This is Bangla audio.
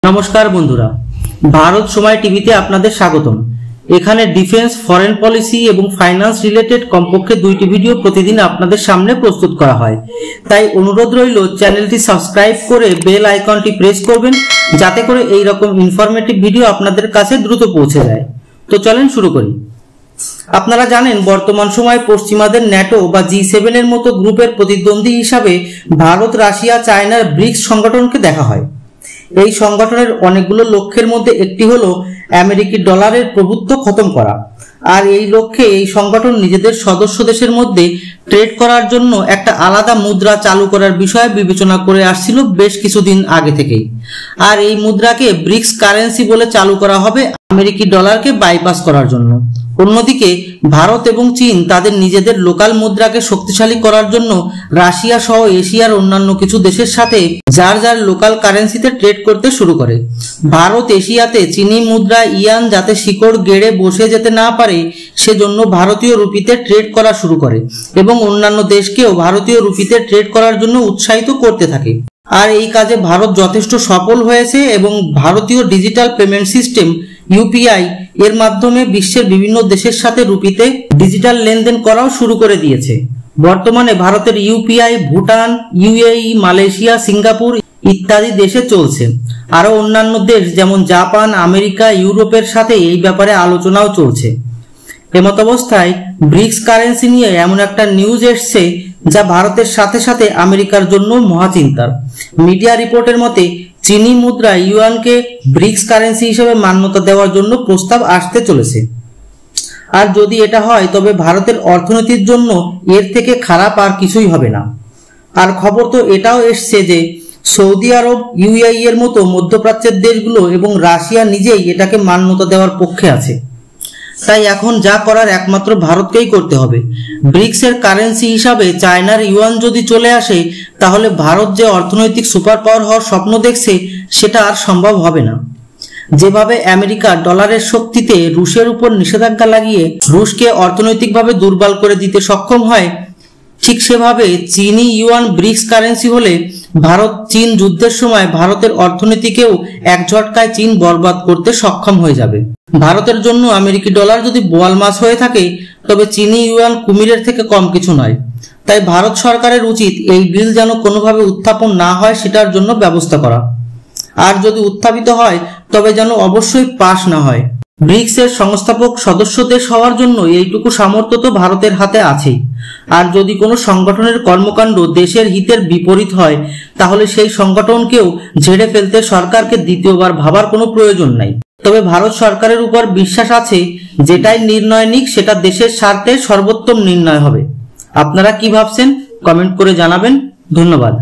নমস্কার বন্ধুরা, ভারত সময় টিভিতে আপনাদের স্বাগতম। এখানে ডিফেন্স, ফরেন পলিসি এবং ফাইন্যান্স রিলেটেড কমপক্ষে 2টি ভিডিও প্রতিদিন আপনাদের সামনে প্রস্তুত করা হয়। তাই অনুরোধ রইল চ্যানেলটি সাবস্ক্রাইব করে বেল আইকনটি প্রেস করবেন, যাতে করে এই রকম ইনফরমেটিভ ভিডিও আপনাদের কাছে দ্রুত পৌঁছে যায়। তো চলেন শুরু করি। আপনারা জানেন, বর্তমান সময়ে পশ্চিমাদের ন্যাটো বা G7 এর মতো গ্রুপের প্রতিদ্বন্দ্বী হিসাবে ভারত, রাশিয়া, চায়নার ব্রিক্স সংগঠনকে দেখা হয়। এই সংগঠনের অনেকগুলো লক্ষ্যের মধ্যে একটি হলো আমেরিকি ডলারের প্রভুত্ব খতম করা। আর এই লক্ষ্যে এই সংগঠন নিজেদের সদস্য দেশের মধ্যে ট্রেড করার জন্য একটা আলাদা মুদ্রা চালু করার বিষয়ে বিবেচনা করে আসছিল বেশ কিছুদিন আগে থেকেই। আর এই মুদ্রাকে ব্রিক্স কারেন্সি বলে চালু করা হবে আমেরিকি ডলারকে বাইপাস করার জন্য। অন্যদিকে ভারত এবং চীন তাদের নিজেদের লোকাল মুদ্রাকে শক্তিশালী করার জন্য রাশিয়া সহ এশিয়ার অন্যান্য কিছু দেশের সাথে যার যার লোকাল কারেন্সিতে ট্রেড করতে শুরু করে। ভারত এশিয়াতে চীনী মুদ্রা ইয়ান যাতে শিকড় গেড়ে বসে যেতে না পারে সেজন্য ভারতীয় রুপিতে ট্রেড করা শুরু করে এবং অন্যান্য দেশকেও ভারতীয় রুপিতে ট্রেড করার জন্য উৎসাহিত করতে থাকে। আর এই কাজে ভারত যথেষ্ট সফল হয়েছে এবং ভারতীয় ডিজিটাল পেমেন্ট সিস্টেম ইউপিআই এর মাধ্যমে বিশ্বের বিভিন্ন দেশের সাথে রুপিতে ডিজিটাল লেনদেন করাও শুরু করে দিয়েছে। বর্তমানে ভারতের UPI Bhutan, UAE, Malaysia, Singapore ইত্যাদি দেশে চলছে। আরো অন্যান্য দেশ যেমন জাপান, আমেরিকা, ইউরোপের সাথে এই ব্যাপারে আলোচনাও চলছে। এমতাবস্থায় ব্রিক্স কারেন্সি নিয়ে এমন একটা নিউজ এসছে যা ভারতের সাথে সাথে আমেরিকার জন্য মহাচিন্তার। মিডিয়া রিপোর্টের মতে চীনী মুদ্রা ইউয়ানকে ব্রিক্স কারেন্সি হিসেবে মান্যতা দেওয়ার জন্য প্রস্তাব আসতে চলেছে। আর যদি এটা হয় তবে ভারতের অর্থনীতির জন্য এর থেকে খারাপ আর কিছুই হবে না। আর খবর তো এটাও এসছে যে সৌদি আরব, ইউএই এর মতো মধ্যপ্রাচ্যের দেশগুলো এবং রাশিয়া নিজেই এটাকে মান্যতা দেওয়ার পক্ষে আছে। তাই এখন যা করার একমাত্র ভারতকেই করতে হবে। ব্রিক্স এর কারেন্সি হিসাবে চায়নার ইউয়ান যদি চলে আসে তাহলে ভারত যে অর্থনৈতিক সুপার পাওয়ার হওয়ার স্বপ্ন দেখছে সেটা আর সম্ভব হবে না। যেভাবে আমেরিকা ডলারের শক্তিতে রুশের উপর নিষেধাজ্ঞা লাগিয়ে রুশকে অর্থনৈতিকভাবে দুর্বল করে দিতে সক্ষম হয়, ঠিক সেভাবে চীনী ইউয়ান ব্রিক্স কারেন্সি হলে ভারত চীন যুদ্ধের সময় ভারতের অর্থনীতিকেও এক ঝটকায় চীন বরবাদ করতে সক্ষম হয়ে যাবে। ভারতের জন্য আমেরিকি ডলার যদি বোয়াল মাছ হয়ে থাকে তবে চীনী ইউয়ান কুমিরের থেকে কম কিছু নয়। তাই ভারত সরকারের উচিত এই বিল যেন কোনোভাবে উত্থাপন না হয় সেটার জন্য ব্যবস্থা করা। আর যদি উত্থাপিত হয় তবে যেন অবশ্যই পাস না হয়। ব্রিক্স এর সংস্থাপক সদস্য দেশ হওয়ার জন্য এইটুকু সামর্থ্য তো ভারতের হাতে আছেই। আর যদি কোনো সংগঠনের কর্মকাণ্ড দেশের হিতের বিপরীত হয় তাহলে সেই সংগঠনকেও ঝেড়ে ফেলতে সরকারকে দ্বিতীয়বার ভাবার কোনো প্রয়োজন নাই। তবে ভারত সরকারের উপর বিশ্বাস আছে, যেটাই নির্ণয় নিক সেটা দেশের স্বার্থে সর্বোত্তম নির্ণয় হবে। আপনারা কি ভাবছেন কমেন্ট করে জানাবেন। ধন্যবাদ।